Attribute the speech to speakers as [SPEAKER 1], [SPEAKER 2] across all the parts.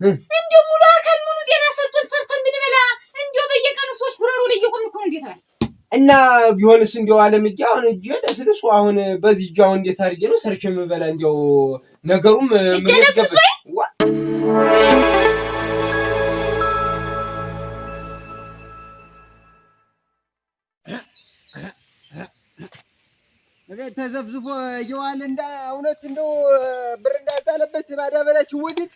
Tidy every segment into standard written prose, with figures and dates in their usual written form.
[SPEAKER 1] እንደው ሙሉ አካል ሙሉ ጤና ሰጥቶን ሰርተን ብንበላ እንደው በየቀኑ ሰዎች ጉረሩ ላይ እየቆምን እኮ ነው እንዴት አለ
[SPEAKER 2] እና ቢሆንስ እንደው አለምዬ አሁን እጄ ለስልሱ አሁን በዚህ እጄ አሁን እንዴት አድርጌ ነው ሰርቼ የምበላ እንደው ነገሩም ምን ይገባል
[SPEAKER 3] ተዘፍዝፎ እየዋለ እንዳ እውነት እንደው ብር እንዳጣለበት ማዳበሪያ ሲወድድ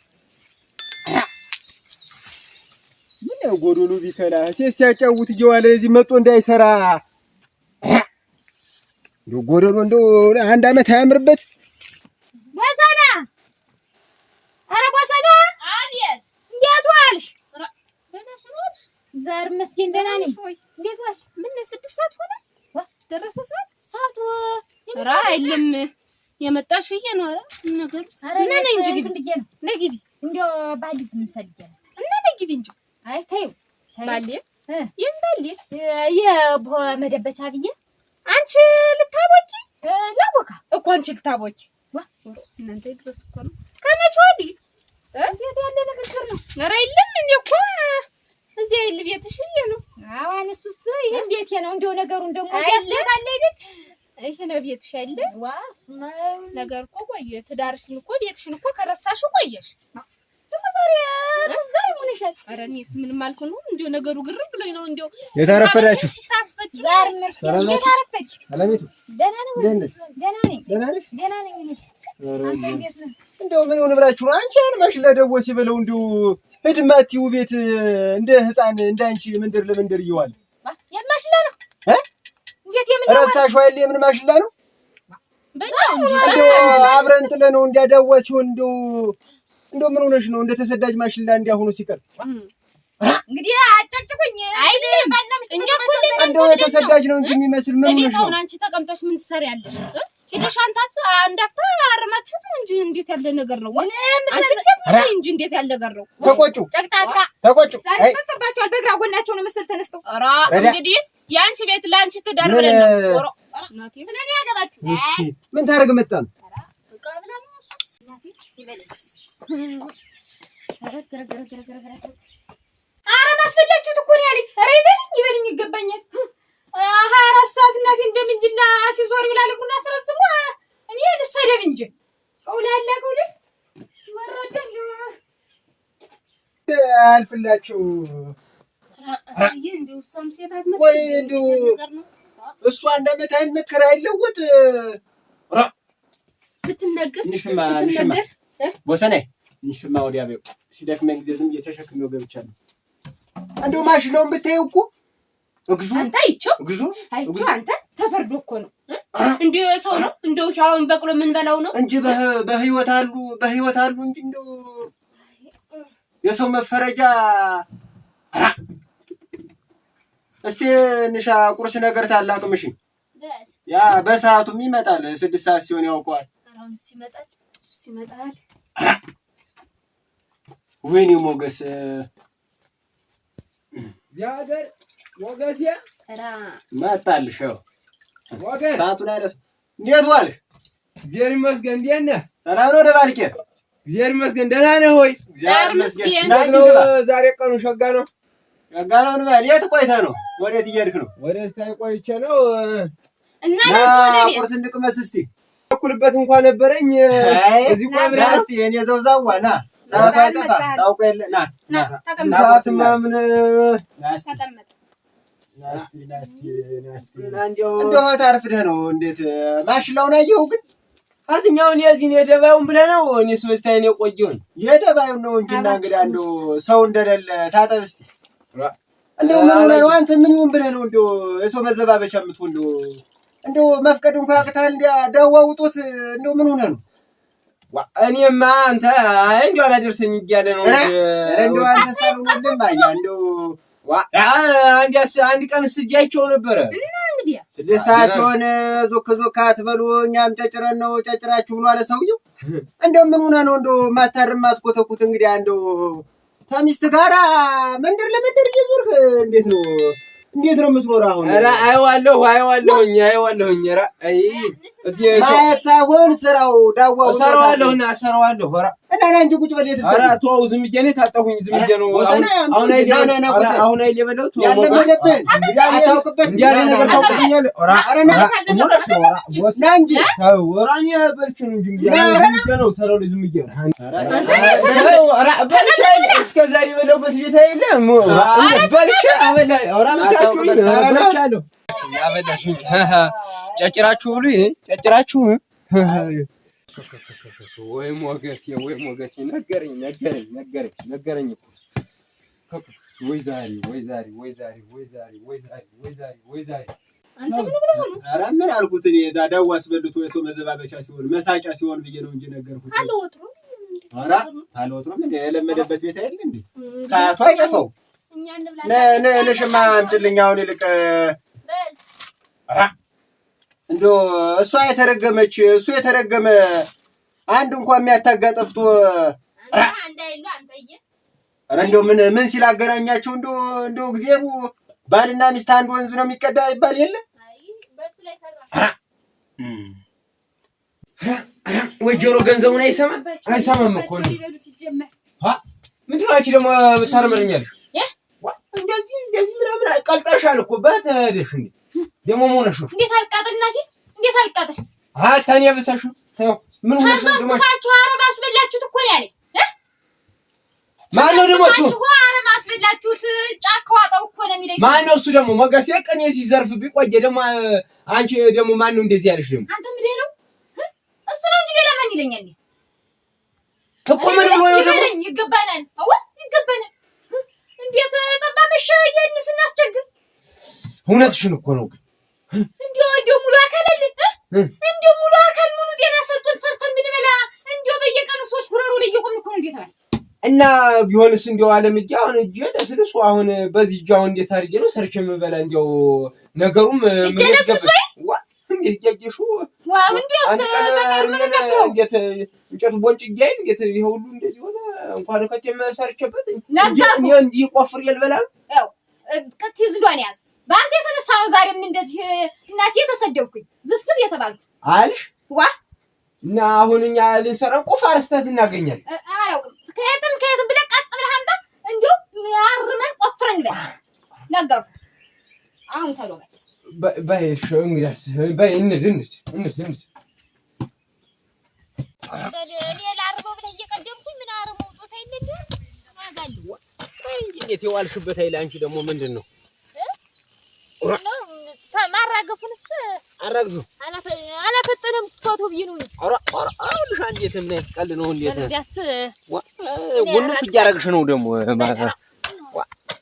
[SPEAKER 3] ምን ጎዶሎ ቢከላ ሲያጫውት እየዋለ እዚህ መጥቶ እንዳይሰራ እንደው ጎዶሎ እንደው አንድ አመት አያምርበት።
[SPEAKER 1] ወሰና ኧረ ወሰና አቤት እንዴት ዋልሽ? ዛር መስኪን ደህና ነኝ። እንዴት ዋልሽ? ምን 6 ሰዓት ሆነ? ደረሰ ሰዓቱ
[SPEAKER 4] ራ አይልም የመጣሽ ነው። ኧረ ነገሩ ነኝ እንጂ ግቢ ነግቢ እንደው
[SPEAKER 1] ባሊት ምን ፈልጌ ነው
[SPEAKER 4] እና ነግቢ እንጂ
[SPEAKER 1] አይ ተይው
[SPEAKER 4] ባሊ ባሊ
[SPEAKER 1] መደበቻ ብዬ
[SPEAKER 4] አንቺ ልታቦቂ
[SPEAKER 1] ላቦካ
[SPEAKER 4] እኮ አንቺ ልታቦቂ እናንተ ድረስ እኮ ነው ከመቼ ወዲህ
[SPEAKER 1] እንዴት ያለ ነገር ነው?
[SPEAKER 4] ኧረ የለም እንዴ እኮ እዚህ አይል ቤትሽ ነው።
[SPEAKER 1] አሁን እሱስ ይሄን ቤቴ ነው። እንደው ነገሩን ደግሞ ያስለታል አይደል?
[SPEAKER 4] ይሄ ነው ቤትሽ አይደል?
[SPEAKER 1] ዋስማ
[SPEAKER 4] ነገር እኮ ቆየ። ትዳርሽን እኮ ቤትሽን እኮ ከረሳሽ ቆየሽ።
[SPEAKER 1] ደግሞ ዛሬ ሆነሻል።
[SPEAKER 4] ኧረ እኔስ ምንም አልኩኝም። እንደው ነገሩ ግርም ብሎኝ ነው። እንደው
[SPEAKER 3] የታረፈዳችሁ
[SPEAKER 1] ዛሬ መስኪን የታረፈች
[SPEAKER 3] አለሚቱ
[SPEAKER 1] ደህና ነው።
[SPEAKER 3] ደህና ነኝ።
[SPEAKER 1] ደህና ነኝ። እኔስ አንተ እንዴት ነህ?
[SPEAKER 3] እንደው ምን ሆነ ብላችሁ ነው አንቺ አልማሽ ለደቦ ሲበለው እንደው እድማቲው ቤት እንደ ህፃን እንዳንቺ መንደር ለመንደር እየዋለ
[SPEAKER 1] የማሽላ ነው እንዴት
[SPEAKER 3] ረሳሽው አይደል? የምን ማሽላ ነው?
[SPEAKER 4] በጣም እንጂ
[SPEAKER 3] እንደው አብረን ጥለ ነው እንዲያዳዋ ሲሆን እንደው ምን ሆነሽ ነው እንደ ተሰዳጅ ማሽላ እንዲያሆኑ ሲቀር
[SPEAKER 1] እንግዲህ አጨጭቁኝ አይደል? ባናምሽ
[SPEAKER 3] እንደው የተሰዳጅ ነው እንጂ የሚመስል ምን ሆነሽ ነው?
[SPEAKER 4] አንቺ ተቀምጠሽ ምን ትሰሪያለሽ? ሄደሽ አንድ አፍታ አርማችሁት እንጂ እንዴት ያለ ነገር ነው? አንቺ ሴት ነሽ እንጂ እንዴት ያለ ነገር ነው?
[SPEAKER 3] ተቆጩ
[SPEAKER 1] ጨቅጣጣ
[SPEAKER 3] ተቆጩ
[SPEAKER 1] ዛሬ ተባቻል። በግራ ጎናቸው ነው መሰል ተነስተው
[SPEAKER 4] ኧረ እንግዲህ የአንቺ ቤት ለአንቺ ትዳር ብለን ነው ኦሮ ናቲ
[SPEAKER 1] ስለኔ ያገባችሁ
[SPEAKER 3] እሺ ምን ታረግ መጣ ነው?
[SPEAKER 1] በቃ ብላ ነው እሱስ ናቲ ይበለኝ። ኧረ ማስፈላችሁት እኮ ነው ያለኝ። ኧረ ይበልኝ ይገባኛል። 24 ሰዓት እናቴ እንደምንጅላ ሲዞር ይውላል እግሩን አስረዝሞ እኔ ልሰደብ እንጂ ቀውላላ ቀውል ወረደኝ
[SPEAKER 3] አልፍላችሁ
[SPEAKER 4] አይ እንደው ሰም ሴት አትመጣ
[SPEAKER 3] ወይ እንደው እሷ እንደመታ አይመከር አይለወጥ
[SPEAKER 4] ብትነገር
[SPEAKER 3] ንሽማ ወሰኔ ንሽማ ወዲያ በው ሲደክመኝ ጊዜ ዝም እየተሸክመው ገብቻለሁ። እንደው ማሽለውን ብታየው እኮ እግዙ
[SPEAKER 4] አንተ አይቼው አንተ ተፈርዶ እኮ ነው እንደው ሰው ነው እንደው ሻውን በቅሎ ምን በላው ነው
[SPEAKER 3] እንጂ በህይወት አሉ እንጂ እንደው የሰው መፈረጃ እስቲ ንሻ ቁርስ ነገር ታላቅምሽ ያ በሰዓቱም ይመጣል 6 ሰዓት ሲሆን ያውቀዋል።
[SPEAKER 4] አሁን ሲመጣል
[SPEAKER 3] ወይኔ ሞገስ
[SPEAKER 2] ዚያገር ሞገስ
[SPEAKER 4] ራ
[SPEAKER 3] መጣልሽ
[SPEAKER 2] ሞገስ
[SPEAKER 3] ሰዓቱን አይደርስ እንዴት ዋልህ?
[SPEAKER 2] እግዚአብሔር ይመስገን። እንዴት ነህ?
[SPEAKER 3] ሰላም ነው ደባልቄ?
[SPEAKER 2] እግዚአብሔር ይመስገን። ደህና ነህ ወይ?
[SPEAKER 4] እግዚአብሔር ይመስገን።
[SPEAKER 2] ዛሬ ቀኑ ሸጋ ነው።
[SPEAKER 3] ሸጋ ነው እንበል። የት ቆይተህ ነው? ወዴት እየሄድክ ነው?
[SPEAKER 2] ወደ ስታይ ቆይቼ ነው
[SPEAKER 4] እና ለምን
[SPEAKER 3] ቁርስ እንድቅመስ እስቲ
[SPEAKER 2] እኩልበት እንኳን ነበረኝ እዚህ ቆይ ብለህ
[SPEAKER 3] እስቲ እኔ ዘውዛዋ ና ሰዓት አይጠፋ ታውቆ የለ ና
[SPEAKER 2] ሰዓትማ ምን
[SPEAKER 4] ተቀመጥ
[SPEAKER 3] ናስቲ እንደው ታርፍደህ ነው እንዴት ማሽላውን አየሁ ግን
[SPEAKER 2] አትኛውን የዚህን የደባዩን ብለህ ነው? እኔስ በስታይን የቆየውን
[SPEAKER 3] የደባዩን ነው እንጂና እንግዲህ እንደው ሰው እንደሌለ ታጠብ እስቲ እንደው ምን ሆነህ ነው አንተ ምን ይሁን ብለህ ነው እንደው የሰው መዘባበቻ የምትሆን እንደው መፍቀድ እንኳን ያቅታል እንደ ዳዋውጦት እንደው ምን ሆነህ ነው?
[SPEAKER 2] እኔማ አንተ እንደው አላደርሰኝ እያለ ነው
[SPEAKER 3] እንደው አንተ ሳልወልም አያ እንደው
[SPEAKER 2] አንድ ቀን ስጃቸው ነበረ
[SPEAKER 4] እና እንግዲህ
[SPEAKER 3] 6 ሰዓት ሲሆን ዞክ አትበሉ እኛም ጨጭረን ነው ጨጭራችሁ ብሎ አለ ሰውየው። እንደው ምን ሆነህ ነው እንደው ማታርም አትኮተኩት እንግዲህ እንደው ከሚስት ጋራ መንደር ለመንደር እየዞርክ እንዴት ነው የምትኖረው አሁን?
[SPEAKER 2] ኧረ አየዋለሁኝ ኧረ አይ
[SPEAKER 3] ማየት ሳይሆን ስራው ዳዋው
[SPEAKER 2] እሰራዋለሁ። ኧረ
[SPEAKER 3] እና አንቺ ቁጭ በል የት
[SPEAKER 2] ኧረ ተው ዝም ብዬ ነው ታጣሁኝ ዝም ብዬ ነው አሁን አይል የበለው ተው
[SPEAKER 3] ያለመደብን አታውቅበት
[SPEAKER 2] እንዲያለ ነገር ታውቅኛል
[SPEAKER 3] ኧረ ና እንጂ
[SPEAKER 2] ወራኛ በልችን እንጂ እንግዲህ ነው ተረው ዝም ብዬ ኧረ በልቻ እስከ ዛሬ በለውበት ቤት አይደለም በልቻ አበላ ኧረ መጣችሁ ያበላሽኝ ጨጭራችሁ ብሉ ጨጭራችሁ ወይ ሞገስ ነገረኝ እኮ ወይ ዛሬ
[SPEAKER 4] አንተ ምን ብለህ ነው?
[SPEAKER 3] ኧረ ምን አልኩት እኔ እዛ ዳዋ አስበልቶ የሰው መዘባበቻ ሲሆን መሳቂያ ሲሆን ብዬ ነው እንጂ ነገርኩት።
[SPEAKER 4] ካልወጥሩ
[SPEAKER 3] ኧረ ካልወጥሩ ምን የለመደበት ቤት አይደል እንዴ? ሰዓቱ አይጠፋው።
[SPEAKER 4] እኛ እንብላ
[SPEAKER 3] ነሽማ አምጪልኝ አሁን ይልቅ ኧረ እንደው እሷ የተረገመች እሱ የተረገመ አንድ እንኳን የሚያታጋ ጠፍቶ
[SPEAKER 4] አንተ አይሉ አንተዬ
[SPEAKER 3] ኧረ እንደው ምን ሲላገናኛቸው እንደው እግዚአብሔሩ ባልና ሚስት አንድ ወንዝ ነው የሚቀዳ ይባል የለ
[SPEAKER 4] አይ በሱ ላይ ሰራ
[SPEAKER 2] ወይ ጆሮ ገንዘቡን አይሰማም እኮ ነው ምንድን ነው አንቺ ደግሞ ብታረመርኛለሽ እንደዚህ ምናምን ቀልጠሻል እኮ በተደሽ እንዴ ደግሞ ሆነሽ ነው
[SPEAKER 4] እንዴት አልቃጠል እናቴ እንዴት አልቃጠል
[SPEAKER 2] ታኔ ያበሳሽ ተው ምን ሆነሽ ነው ደግሞ
[SPEAKER 4] ታችሁ አረብ አስበላችሁት እኮ ነው ያለኝ
[SPEAKER 2] ማነው ደግሞ እሱ
[SPEAKER 4] አረብ አስበላችሁት ጫካው አጣው እኮ ነው የሚለኝ
[SPEAKER 2] ማነው እሱ ደግሞ ሞገስ የቀን ሲዘርፍ ቢቆየ ደግሞ አንቺ ደግሞ ማነው እንደዚህ ያለሽ ደግሞ
[SPEAKER 4] አንተ ምንድን ነው እሱ ነው እንጂ ሌላ ማን ይለኛል
[SPEAKER 2] እኮ ምን ብሎ ነው ደግሞ
[SPEAKER 4] ይገባናል ይገባናል እንዴት ጠባመሽ ይሄን ስናስቸግር
[SPEAKER 2] እውነትሽን እኮ ነው
[SPEAKER 4] እንዴው ሙሉ አካል አለ እንዴው ሙሉ አካል ሙሉ ጤና ሰጥቶን ሰርተን ብንበላ እንዴው በየቀኑ ሰዎች ጉረሩ ላይ እየቆምን እኮ ነው እንዴት አለ
[SPEAKER 2] እና ቢሆንስ እንደው አለምጃ አሁን እጄ ለስልሱ አሁን በዚህ እጃው እንዴት አድርጌ ነው ሰርቼ የምበላ እንደው ነገሩም እንዴት ያጀሹ
[SPEAKER 4] ዋው እንደው በቀር ምን ነክተው
[SPEAKER 2] እንዴት እንጨት ቦንጭ ይያይ እንዴት ይሄ ሁሉ እንደዚህ ሆነ እንኳን ከተም ሰርቼበት እኔ እንዲህ ቆፍር ይልበላል
[SPEAKER 4] ያው ከትይዝ ዶን ያዝ ባንተ የተነሳ ነው ዛሬም እንደዚህ እናቴ ተሰደብኩኝ ዝፍስብ የተባልኩ
[SPEAKER 2] አልሽ እና አሁን እኛ ልንሰራው ቁፋር ስተት እናገኛለን
[SPEAKER 4] አላውቅም ከየትም ብለህ ቀጥ ብለህ አምጣ እንደው ያርመን ቆፍረን በል ነገርኩ አሁን ተሎ
[SPEAKER 2] ባይሽ እንግዲያስ ባይ እንድ
[SPEAKER 4] ሌላ አርበው ብለህ እየቀደምኩኝ ምን አርበው ጦታ ይለልስ ማጋሉ
[SPEAKER 2] እንዴት የዋልሽበት አይል አንቺ ደግሞ ምንድን ነው
[SPEAKER 4] ማራገፉንስ
[SPEAKER 2] አራግዙ
[SPEAKER 4] አላፈጠነም ፎቶ ቢኑ
[SPEAKER 2] አራ አውልሽ አንዴት ምን ያስቀል ነው እንዴት
[SPEAKER 4] ያስ
[SPEAKER 2] ወንፍ እያረግሽ ነው ደግሞ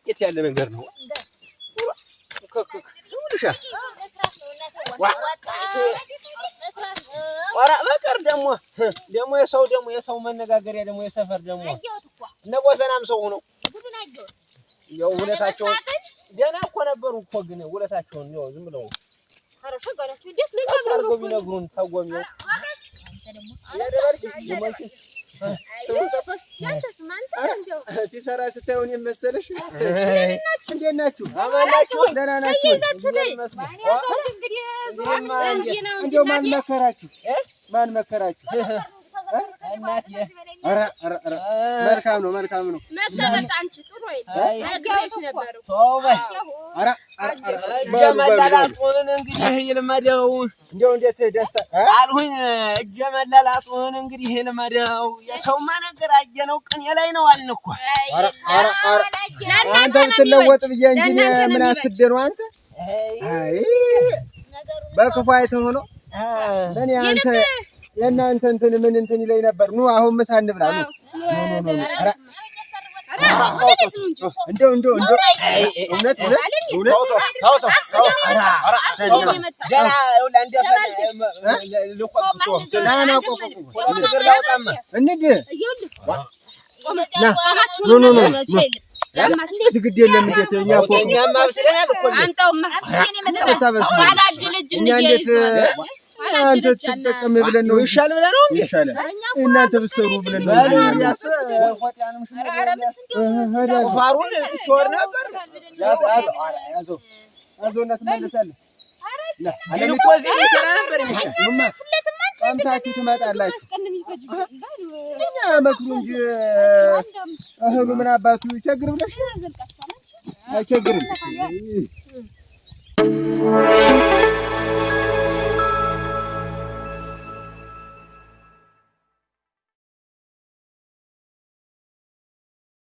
[SPEAKER 2] የት ያለ ነገር ነው አውልሽ ወራ በቀር ደግሞ የሰው መነጋገሪያ ደግሞ የሰፈር ደግሞ ነቆሰናም ሰው ሆኖ ያው ሁለታቸው ደህና እኮ ነበሩ እኮ ግን ሁለታቸውን ያው ዝም ብለው
[SPEAKER 4] አረፈ ጋራችሁ እንዴት ነው
[SPEAKER 2] ቢነግሩን ታጎሚው
[SPEAKER 3] ሲሰራ ስታዩን የመሰለሽ እንዴት ናችሁ? አማናችሁ ደህና ናችሁ? እንደው ማን መከራችሁ? መልካም ነው
[SPEAKER 4] መከበጥ አንቺ ጥሩ አይደለሽ ነበር
[SPEAKER 2] ጀመላላጡን እንግዲህ ይልመደው
[SPEAKER 3] እንደው እንዴት ደስ
[SPEAKER 2] አልሁኝ ጀመላላጡን እንግዲህ ይልመደው የሰውማ ነገር አየነው ቅኔ ላይ ነው አልን እኮ
[SPEAKER 3] አንተ ብትለወጥ ብዬ እንጂ ምን አስቤ ነው አንተ አይ በክፉ አይተህ ሆኖ ለኔ አንተ የእናንተ ምን ይለኝ ነበር ኑ አሁን ምሳ እንብላ ኑ እንደው እውነት ግድ የለም እንዴት እኛ እኮ
[SPEAKER 2] እኛማ አብስለናል እኮ
[SPEAKER 4] አንተውማ
[SPEAKER 3] አንተ ተጠቀም ብለን ነው
[SPEAKER 2] ይሻል ብለን ነው
[SPEAKER 3] ይሻላል እናንተ ብትሰሩ ብለን ነው
[SPEAKER 2] ፋሩን ትወር ነበር
[SPEAKER 3] አዞና ትመለሳለህ
[SPEAKER 2] አለም እኮ እዚህ ይሰራ ነበር ይሻል
[SPEAKER 3] አምሳችሁ ትመጣላችሁ። እኛ መክሩ እንጂ እህሉ ምን አባቱ ይቸግር ብለሽ አይቸግርም።